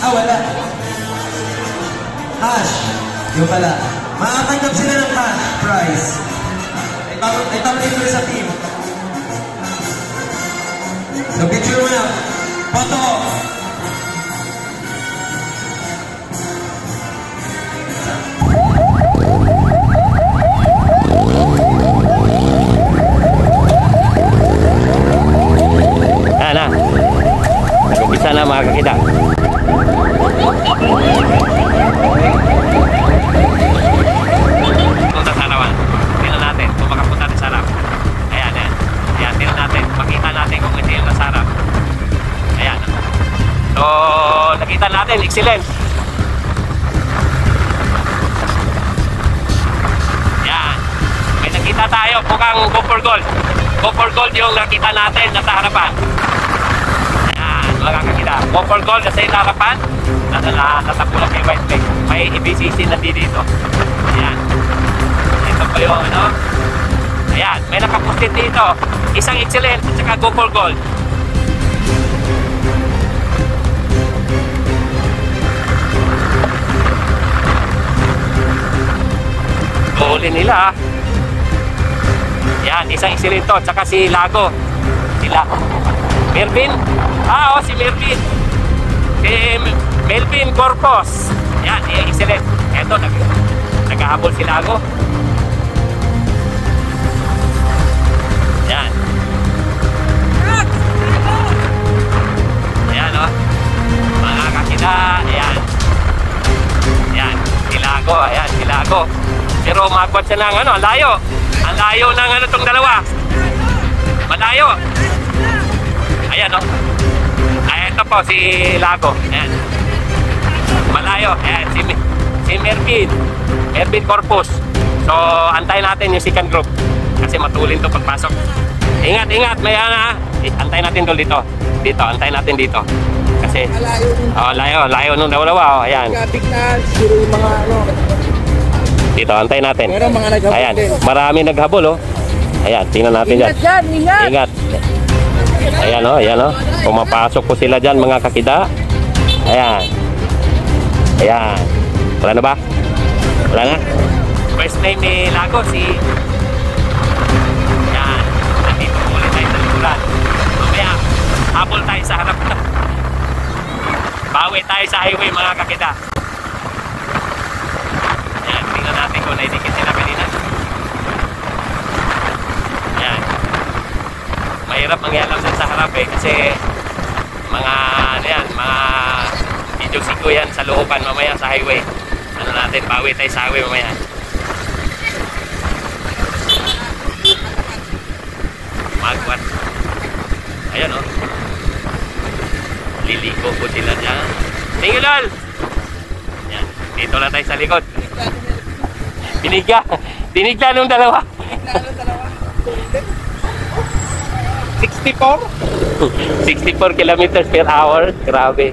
Ah, wala. Cash. Yung pala. Makatanggap sila ng cash prize. Itaw dito sa team. So, picture mo na. Photo. Yan na. Nag-umpisa na mga kakita. Punta sa arawan. Tingnan natin kung makapunta sa sarap. Ayan, ayan. Ayan, tingnan natin. Makita natin kung hindi yung nasarap. Ayan. So, nakita natin. Excellent. Ayan. May nakita tayo. Mukhang go for gold. Go for gold yung nakita natin nasa harapan. Ayan, mga kakita. Go for gold nasa harapan. Natapulak yung white flag. May IBCC na dito. Ayan. Ito pa yung ano. Ayan, may nakaposted dito. Isang excellent at saka go for gold. Huli nila. Yan, isang excellent to. Tsaka si Lago. Sila. Mervin. Ah, si Mervin. Si Melvin Corpus. Yan, excellent. Eto, naghahabol si Lago. Yan. Ayan, o. Mga kakita. Ayan. Ayan, si Lago. Ayan, si Lago. Pero magwat siya ng ano, ang layo. Ang layo ng ano itong dalawa. Malayo. Ayan, o. Ayan, ito po, si Lago. Ayan. Malayo. Ayan, si Mervin. Mervin Corpus. So, antayin natin yung second group. Kasi matulin to pagpasok. Ingat, ingat. May antayin natin doon dito. Dito, antayin natin dito. Kasi, layo nung dalawa. Oh, ayan. Tignan, siguro yung mga ano. Dito, antayin natin. Pero mga naghabol. Ayan, marami naghabol, oh. Ayan, tingnan natin dyan. Ingat yan, ingat. Ingat. Ayan, oh, ayan, oh. Pumapasok po sila dyan, mga kakida. Ayan. Ayan. Wala na ba? Wala na? First name ni Lago, si... Ayan. Nandito ulit tayo sa likuran. Mamaya, habol tayo sa harap na. Bawi tayo sa highway, mga kakida. Ayan, tingnan natin kung naidikit sila kanina. Ayan. Mahirap mangyalam sa harap eh, kasi mga, ano yan, mga video yan sa looban mamaya sa highway. Ano natin, bawi tayo sa highway mamaya. Magwat. Ayan, oh. Liliko po sila dyan. Tingulol! Yan. Dito lang tayo sa likod. Binigla nung dalawa. 64? 64 kilometers per hour. Grabe.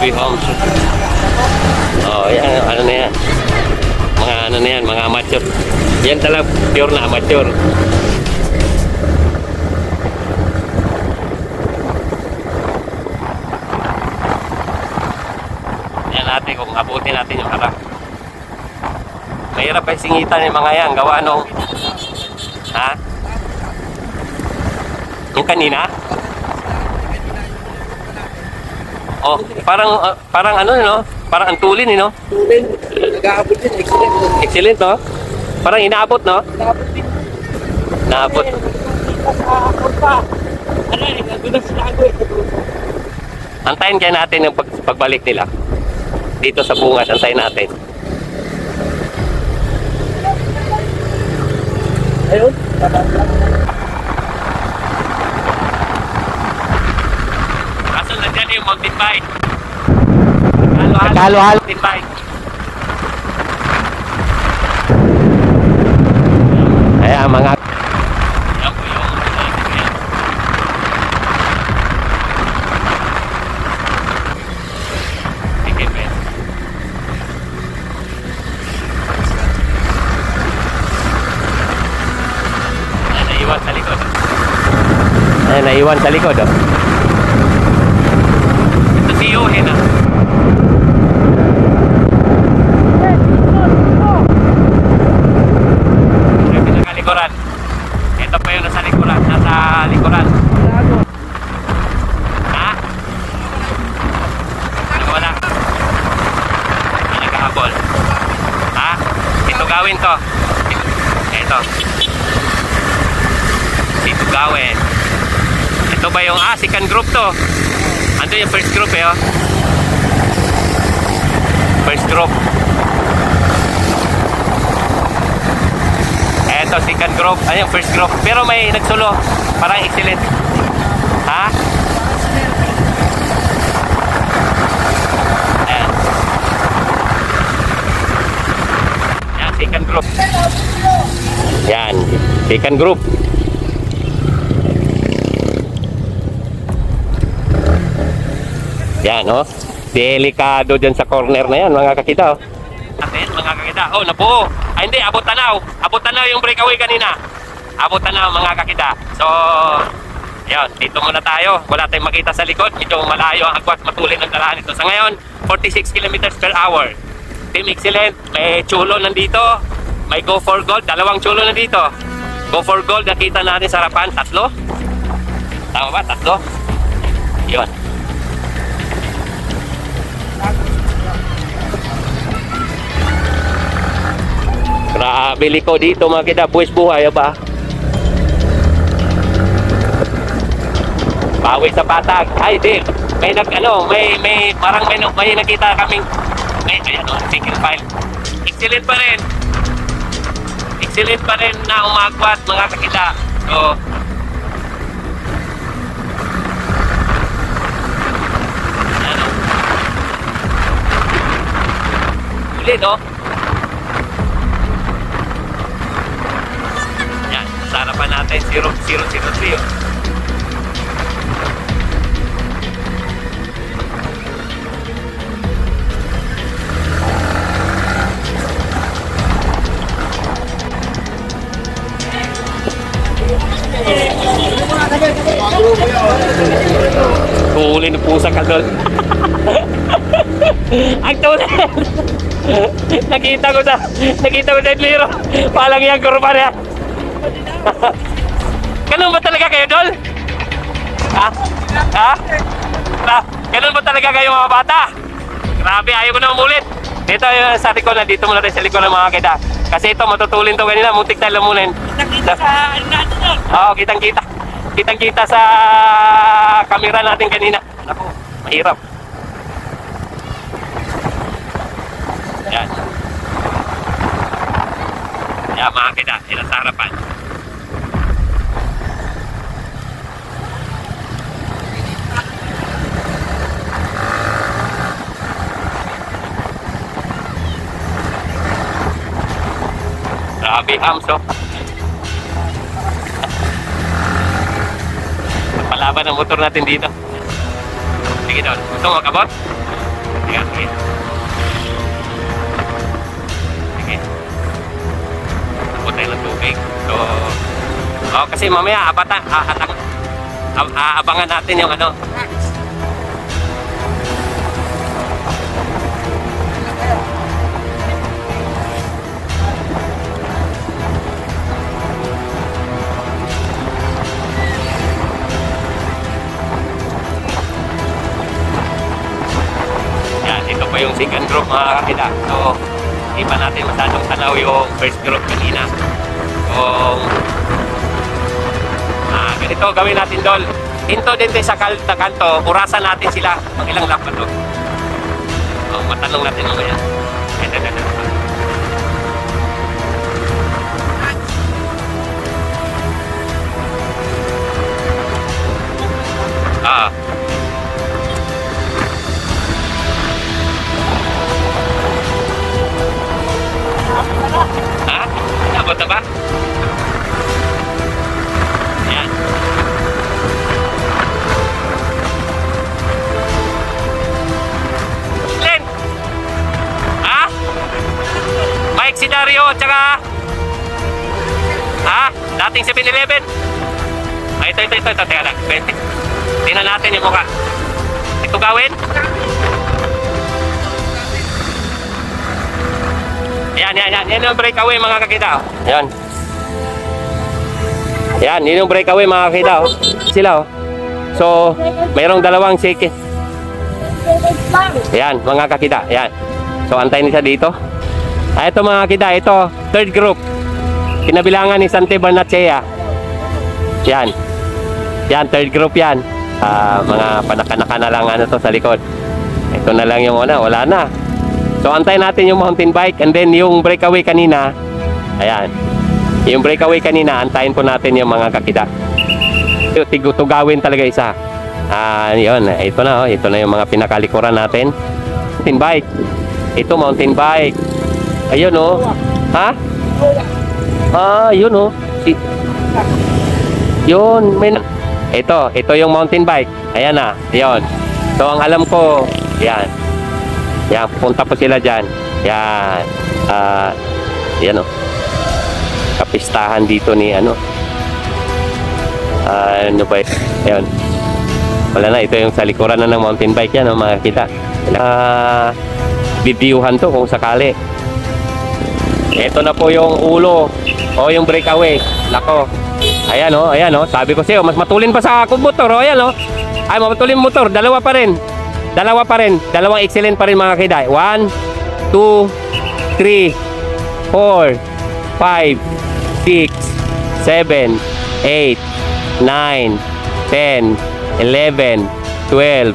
Grabe, homes. Oh, yan, ano na yan. Mga ano na yan, mga amateur. Yan talaga, pure na amateur. Yan natin kung abutin natin yung harap. Mahirap ay singitan yung mga yan. Gawa nung... Ha? Yung kanina? Oh, parang ano, no? Parang antulin, no? Tulin. Nag-aabot din. Excellent. Excellent, no? Parang inaabot, no? Nag-aabot din. Naabot. Sa ako pa. Ano eh, nagulang sila ako eh. Antayin kaya natin yung pagbalik nila. Dito sa bungas, antayin natin. Ayun. Kaso nandiyan yung mountain bike. Halo-halo. Mountain bike. Ayan, mga... Yan po yung... Sige, Ben. Ayan, naiwan sa likod. Ayan, naiwan sa likod, oh. Ito si Yohen, ah. Yung pinakalikuran. Ito pa yung nasa likuran. Nasa likuran. Ha? Ano wala? May nagkahabol. Ha? Ito gawin to. Ito. Ito gawin. Ito ba yung second group to? Ando yung first group eh, oh. First group. Ito, second group. Ayun, first group. Pero may nagsulo. Parang excellent. Ha? Ayan. Ayan, second group. Yan. Second group. Yan, oh. Delikado dyan sa corner na yan, mga kakita, oh. Atin, mga kakita. Oh, nabuo. Ay, hindi. Abot tanaw. Abot tanaw yung breakaway kanina. Abot tanaw, mga kakita. So, yan. Dito muna tayo. Wala tayong makita sa likod. Medyo malayo ang agwat matulin ng dalahan ito. Sa ngayon, 46 kilometers per hour. Team Excellent. May chulo nandito. May Go for Gold. Dalawang chulo nandito. Go for Gold. Nakita natin sa harapan. 3. Tama ba? 3. Yun. Grabe liko dito, mga kita. Buwis buhay ba? Bawi sa patag. Ay, din. May parang may nakita kaming ayan o, single file. Excellent pa rin. Excellent pa rin na umagwat, mga kakita. So, ano? Ulit, no? Yan, sa harapan natin, 0-0-0-3, oh. Huli ng pusa ka doon. Ang tulad. Nakita ko sa Edlero. Palang yung kurban yan. Ganun ba talaga kayo, Dol? Ha? Ha? Ganun ba talaga kayo, mga bata? Grabe, ayaw ko na umulit. Dito sa likod na, dito muna rin sa likod ng mga kita. Kasi ito, matutulin to kanina, muntik tayo lamunin. Nakita sa natin doon. Oo, kitang-kita. Kitang-kita sa kamera natin kanina. Naku, mahirap. Yan. Yan, mga kita. Yan sa harapan. Grabe, Hamso. Palaban ang motor natin dito. Sige doon. Gusto mo makabot? Sige, sige. Sige. Tapos tayo ng tubig. So, kasi mamaya aabangan natin yung ano. Yan, ito po yung second group mga kakita. So, hindi pa natin masyadong tanaw yung first group kanina. So, ganito gawin natin doon. Hinto din sa kanto, urasan natin sila. Mga ilang lap pa to. Matanong natin mamaya. Abot na ba? Ayan. Len! Mike si Dario, tsaka dating 7-Eleven. Ito. Teka lang. Tingnan natin yung mukha. Ito gawin? Yan yung breakaway mga kakita. Yan. Yun yung breakaway mga kakita. Sila So, mayroong dalawang second. Yan, mga kakita. Yan. So, antayin niya dito. Ito mga kakita, ito, third group. Kinabilangan ni Sante Barnachea. Yan, third group yan. Mga panaka-naka na lang ano to sa likod. Ito na lang yung wala na. So, antayin natin yung mountain bike and then yung breakaway kanina. Ayan. Yung breakaway kanina, antayin po natin yung mga kakita. Tugawin talaga isa. Yun. Ito na yung mga pinakalikuran natin. Mountain bike. Ito, mountain bike. Ayun, yun, Yun, ito yung mountain bike. Ayan na, yun. So, ang alam ko, yan. Yan, punta po sila dyan. Yan. Yan, kapistahan dito ni, ano ba yun? Ayan. Wala na, ito yung sa likuran na ng mountain bike yan, mga kita. Bibiuhan to kung sakali. Ito na po yung ulo o yung breakaway. Lako. Ayan sabi ko sa'yo, mas matulin pa sa akong motor. Ayan ay matulin motor, dalawa pa rin. Dalawang excellent pa rin mga kiday. 1, 2, 3, 4, 5, 6, 7, 8, 9, 10, 11, 12,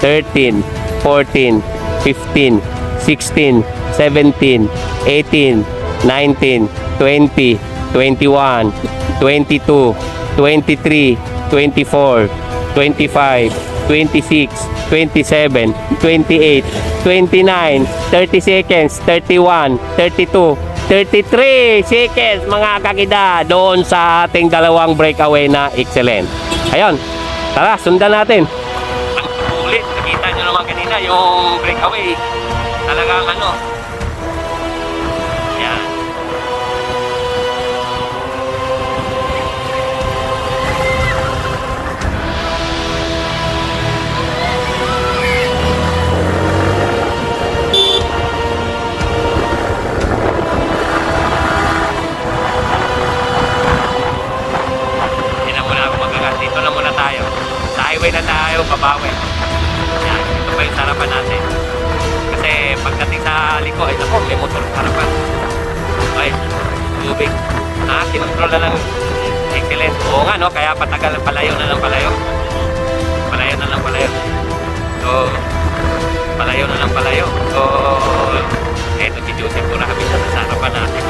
13, 14, 15, 16, 17, 18, 19, 20, 21, 22, 23, 24, 25, 26, 27, 28, 29, 30 seconds, 31, 32, 33 seconds mga kakida doon sa ating dalawang breakaway na excellent. Ayun, tara sundan natin. Ang ulit, nakita nyo naman kanina yung breakaway. Talagang yan. Dito na muna tayo. Sa highway na tayo, babawi. Yan, ito pa yung sarapan natin. Kasi pagdating sa liko, ay ako, may motor sa harapan. Okay, tubig. Kinontrol na lang. Excellent. Oo nga, kaya patagal, palayo na lang palayo. So, eto si Joseph ko nakabisa sa harapan natin.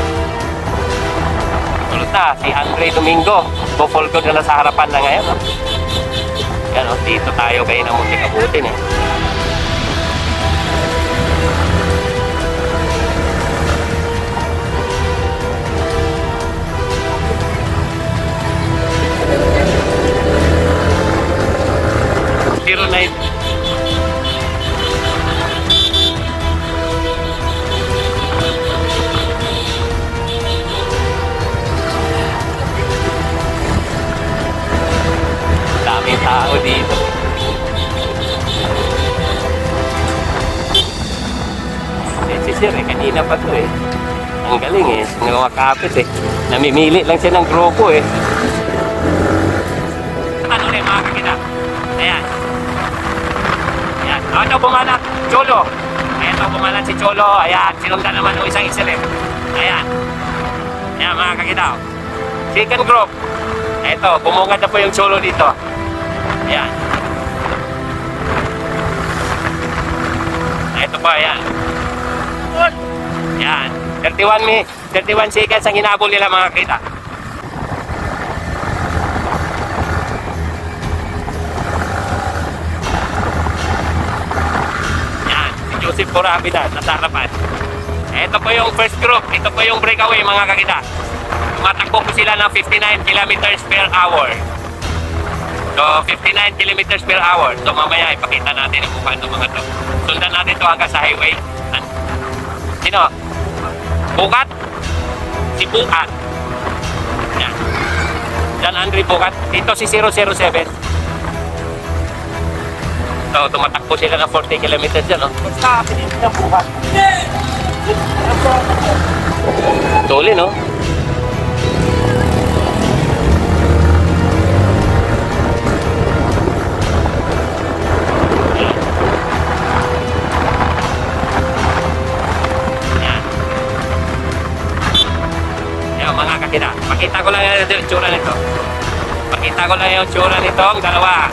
Tulad na, si Andre Domingo. Bufol good na sa harapan na ngayon. Yan dito tayo kayo na muntik abutin Kanina pa to eh. Ang galing eh. Nakakapit eh. Namimili lang siya ng grupo eh. Ano rin mga kakita? Ayan. Ayan. Ito bumala. Cholo. Ayan ito bumala si Cholo. Ayan. Sinundan naman ng isang isilip. Ayan. Ayan mga kakita. Second group. Ito. Bumungad na po yung Cholo dito. Ayan. Ito pa. Ayan. Ayan. 31 seconds ang hinabol nila mga kakita. Joseph Corabida, nasa harapan. Ito po yung first group. Ito po yung breakaway mga kakita. Tumatakbo po sila ng 59 kilometers per hour. So, 59 kilometers per hour. So, mamaya ipakita natin ang mukha ng mga to. Sundan natin to hanggang sa highway. Sino? Bukat? Si Bukat. Yan. John Andre Bukat. Ito si 007. So, tumatakbo sila ng 40 kilometers dyan, no? Tuli, no? Yan. Yan, mga kakita. Pakita ko lang yung tsura nito. Pakita ko lang yung tsura nito, ang dalawa.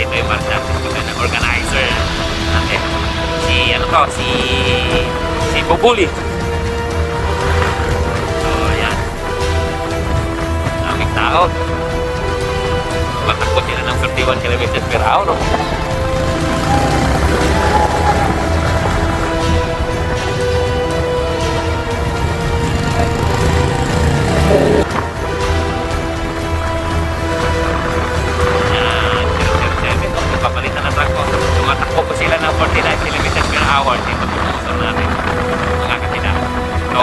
Dito yung marcha ng organizer natin. Si Bubuli. So, ayan. Daming tao. Matakbo sila ng 31 kilometers per hour. No? Papalitan ng truck ko. Tumatakbo po sila ng 49 kilometers per hour. Dito po pumusok natin. Mga kakita. So,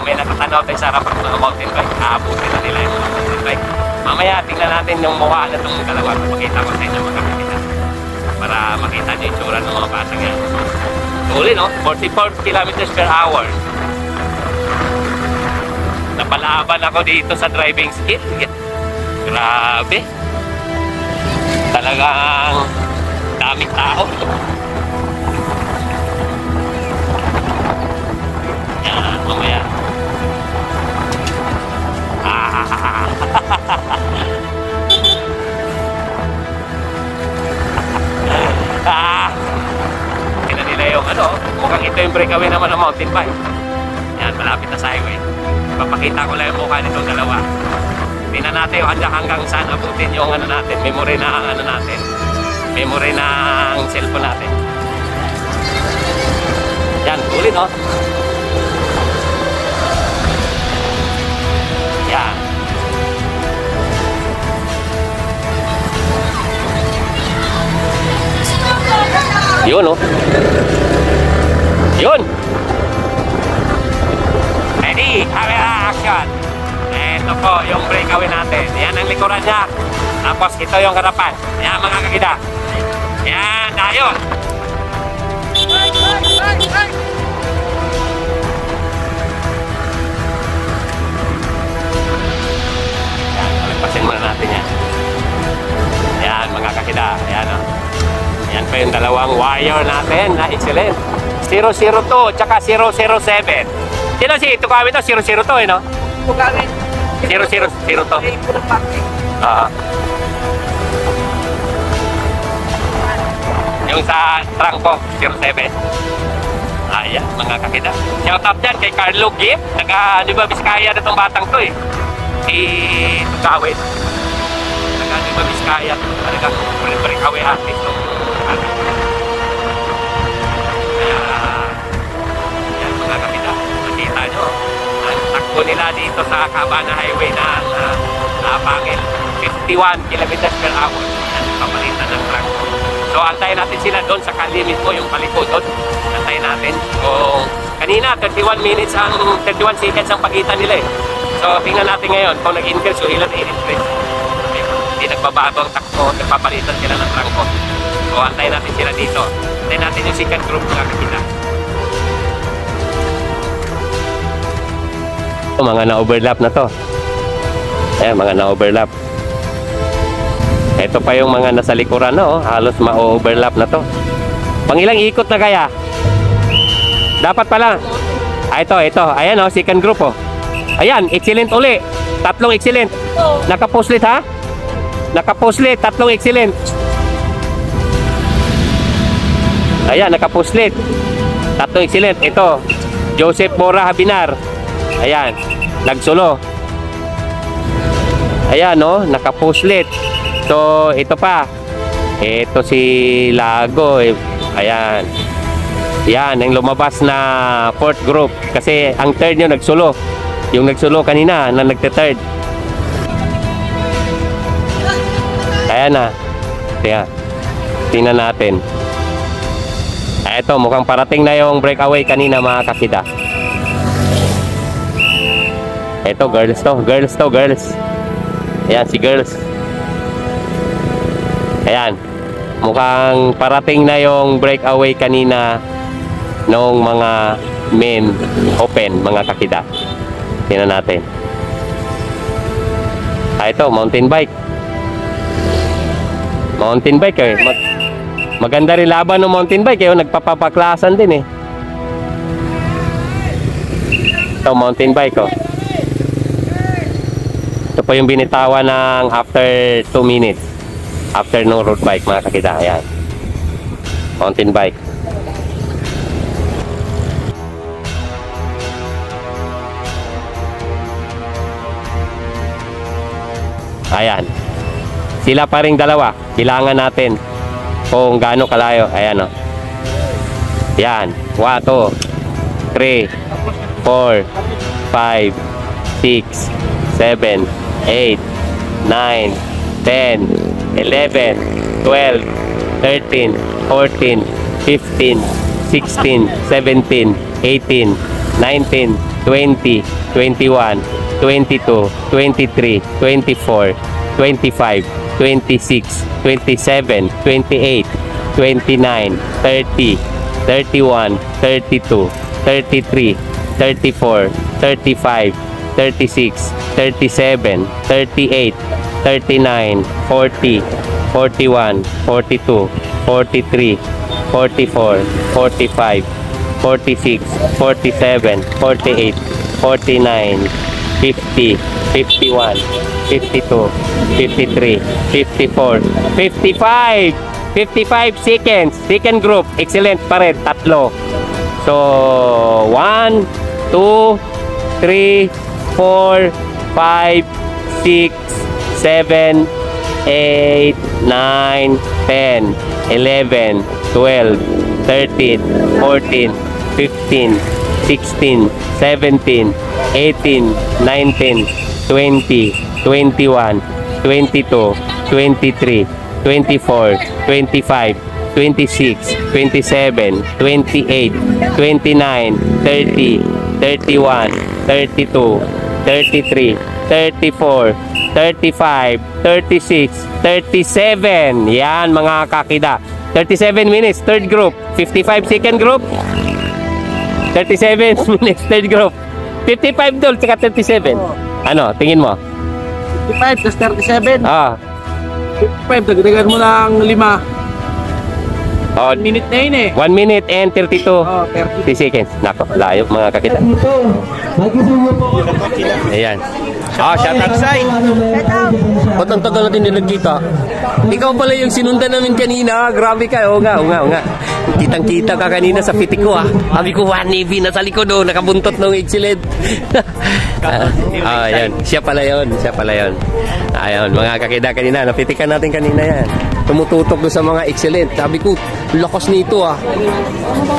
may nakatanaw tayo sa harapan ng mountain bike. Aabutin na nila yung mountain bike. Mamaya, tingnan natin yung mukha na itong dalawa. Pakita ko sa inyo mga kakita. Para makita nyo yung tsura ng mga batang yan. Tuli, no? 44 kilometers per hour. Napalaban ako dito sa driving skill. Grabe. Talagang daming tao. Yan, mamaya. Tingnan nila yung mukhang ito yung breakaway naman ng mountain bike. Yan, malapit na sa highway. Papakita ko lang yung mukha nitong dalawa. Tingnan natin yung hanggang saan abutin yung natin, memory na natin. Memory ng cellphone natin. Yan, ulit, no? Yan. Yun, no? Yun! Ready? Camera action! Ito po yung breakaway natin. Yan ang likuran niya. Tapos ito yung harapan. Yan mga kakita. Yan, ayun. Yan, alipasin muna natin yan. Yan mga kakita. Yan o. Yan pa yung dalawang wire natin na excellent. 002 tsaka 007. Sino si ito kami to? 002 eh, no? Ito kami. 002. Yung sa trunk ko, 07. Ayan, mga kakita. Shout out dyan kay Carlo Gibb. Di ba Biskaya na itong batang to eh. Si Tukawin. Di ba Biskaya. Talagang breakaway artist. Ayan, mga kakita. Nakita nyo. Ang takbo nila dito sa Cabana Highway na Pangil. 51 kilometers per hour. Ayan, papalitan ng truck. So, antayin natin sila doon sa kalimit mo, yung palikod doon. Antayin natin. So, kanina, 31 seconds ang pagitan nila eh. So, tingnan natin ngayon kung nag-increase o ilan i-increase. Okay. Hindi nagbabago ang takbo, nagpapalitan sila ng trangko. So, antayin natin sila dito. Antayin natin yung second group mga kakita. Mga na-overlap na to. Ayan, mga na-overlap. Ito pa yung mga nasa likuran na, oh. Halos ma-overlap na to. Pangilang ikot na kaya? Dapat pala. Ito. Ayan, oh, second group, oh. Ayan, excellent uli. Tatlong excellent. Naka-postlet, ha? Naka-postlet, tatlong excellent. Ayan, naka-postlet. Tatlong excellent. Ito, Joseph Bora Habinar. Ayan, nagsulo. Ayan, no, naka-postlet. So, ito pa. Ito si Lago. Ayan. Yan, ang lumabas na fourth group. Kasi ang third nyo nagsulo. Yung nagsulo kanina na nagte-third. Ayan na. Kaya, tingnan natin. Ito, mukhang parating na yung breakaway kanina mga kakida. Ito, girls to. Girls. Ayan, si girls. Ayan. Mukhang parating na yung breakaway kanina nung mga men open, mga kakida. Tingnan natin. Ito, mountain bike. Mountain bike, eh. Maganda rin laban ng mountain bike, eh. Nagpapapaklasan din, eh. Ito, mountain bike, oh. Ito po yung binitawan ng after 2 minutes. After no road bike, mga kakita. Ayan. Mountain bike. Ayan. Sila pa ring dalawa. Kailangan natin kung gaano kalayo. Ayan, o. Ayan. 1, 2, 3, 4, 5, 6, 7, 8, 9, 10, 11, 12, 13, 14, 15, 16, 17, 18, 19, 20, 21, 22, 23, 24, 25, 26, 27, 28, 29, 30, 31, 32, 33, 34, 35, 36, 37, 38, 39, 40, 41, 42, 43, 44, 45, 46, 47, 48, 49, 50, 51, 52, 53, 54, 55, 55 seconds. Second group, excellent pa rin, tatlo. So, 1, 2, 3, 4, 5, 6, 7, 8, 9, 10, 11, 12, 13, 14, 15, 16, 17, 18, 19, 20, 21, 22, 23, 24, 25, 26, 27, 28, 29, 30, 31, 32, 33, 34, 35, 36, 37. Yan mga kakida. 37 minutes, third group. 55 second group. 37 minutes, third group. 55 doon, tsaka 37. Ano, tingin mo? 55 plus 37. Ah. 55, dagdagan mo ng 5. Oh, 1 minute na yun, eh. 1 minute and 32 30 seconds. Nako, layo mga kakita. Ayan. Ah, shout out side. Ba't ang tagal natin din nagkita? Ikaw pala yung sinundan namin kanina. Grabe ka. Oo nga. Kitang-kita ka kanina sa pitik ko, ah. Sabi ko, Navy na sa likod, oh. Nakabuntot ng excellent. Ayan. Siya pala yun. Ayan, mga kakida kanina. Napitikan natin kanina yan. Tumututok doon sa mga excellent. Sabi ko, lakas nito, ah.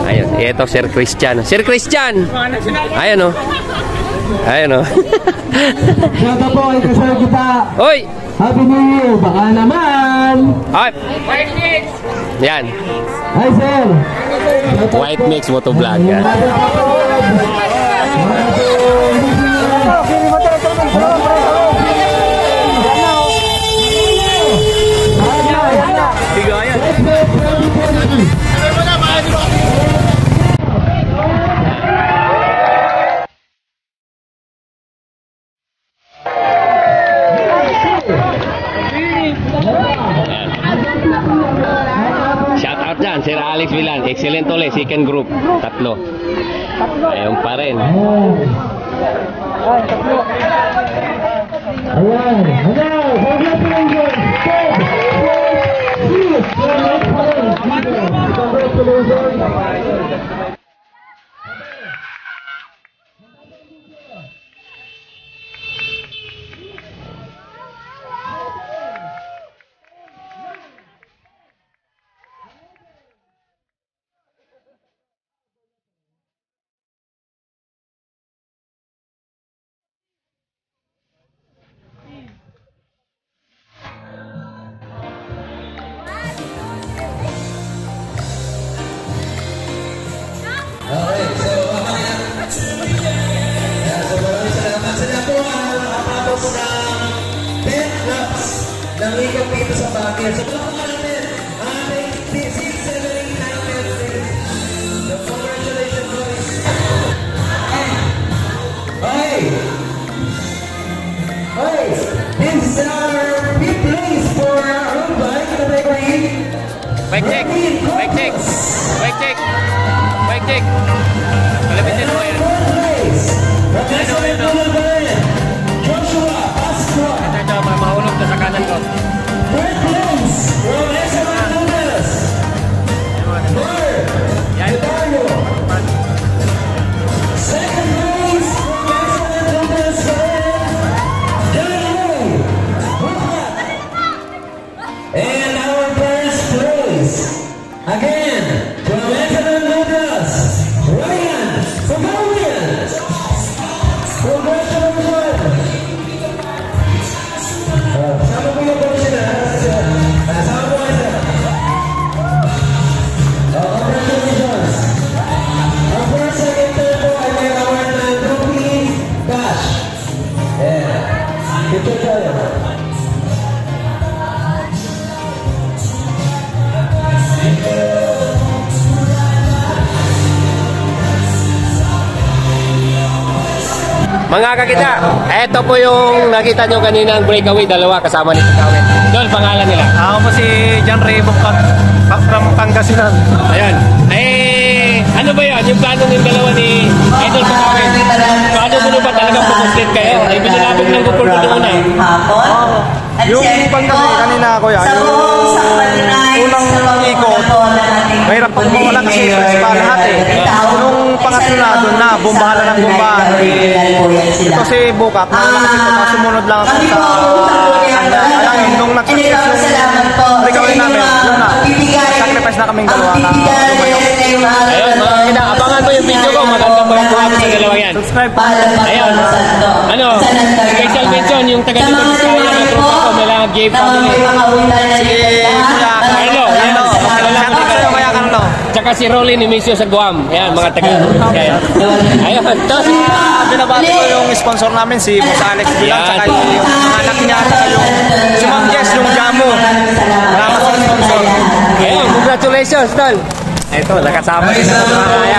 Ayun. Ito, Sir Christian. Sir Christian! Ayan, oh. Ayan, oh. Shoutout po kay Kasal kita. Hoy! Happy New Year! Baka naman! Ay! Yan. Hi, sir! White Mix Motovlog. Yan. second group. Tatlo. Ayun pa rin. Okay, so mamaya. So maraming salamat. Sana po ang nakapapos ng 10 laps ng ikot dito sa Baguio. So palakpakan natin ang ating 6, 7, 8, 9, 10, 6. So congratulations, boys. Okay. Okay. This is our 5th place for road bike category. Bike check. Bike check. Bike check. Bike check. Palapitin mo yan. Joshua Pasqua. Ito, mahulog na sa kanan ko. Third place from Excellent Lunas. Third, Dario. Second place from Excellent Lunas. Daniel. And our first place, again, from Excellent Lunas, Ryan Pagawin. Congratulations. Sama po yung sila. Sama po kayo sila. Congratulations. Ang first second third po ay may award na trophy cash. Yeah. Picture tayo. Mga kakita, eto po yung nakita nyo kanina ang breakaway, dalawa kasama ni Kakawin. Doon, pangalan nila. Ako po si John Ray Bukak from Pangasinan. Ayan. Ano ba yan? Yung plano ng dalawa ni Idol Kakawin. Paano mo ba talagang pumuslit kayo? Ay, binalabog ng gupul mo doon na. Yung Pangasinan kanina ako yan, yung unang ikot, mahirap pang mawala kasi principal lahat eh. Nung pangatlo na doon na, bombahan na ng bombahan. Ito si Bukak, nawala kasi ito, sumunod lang ako sa ayun, nung nag-success yung recovery namin, yun na, sacrifice na kaming dalawa na lumayo. Ayun, mga kakita, abangan mo yung video ko. Magandang mga buha sa dalawa yan. Subscribe po. Ayun. Ano, special mention yung taga dito sa kanya na tropa ko, may lang Gabe family. Si Kuya Carlo, Carlo, ayan. shout out sa'yo Kuya Carlo. Tsaka si Rolly ni Misio sa Guam. Ayan, mga taga. Ayan. Ayun, tapos, Binabati ko yung sponsor namin, si Boss Alex Bilang, Yan. tsaka yung mga anak niya, tsaka yung si Ma'am Jess, yung Jamo. Salamat sa sponsor. ayun, congratulations, Tol. Ito, nakasama rin sa mga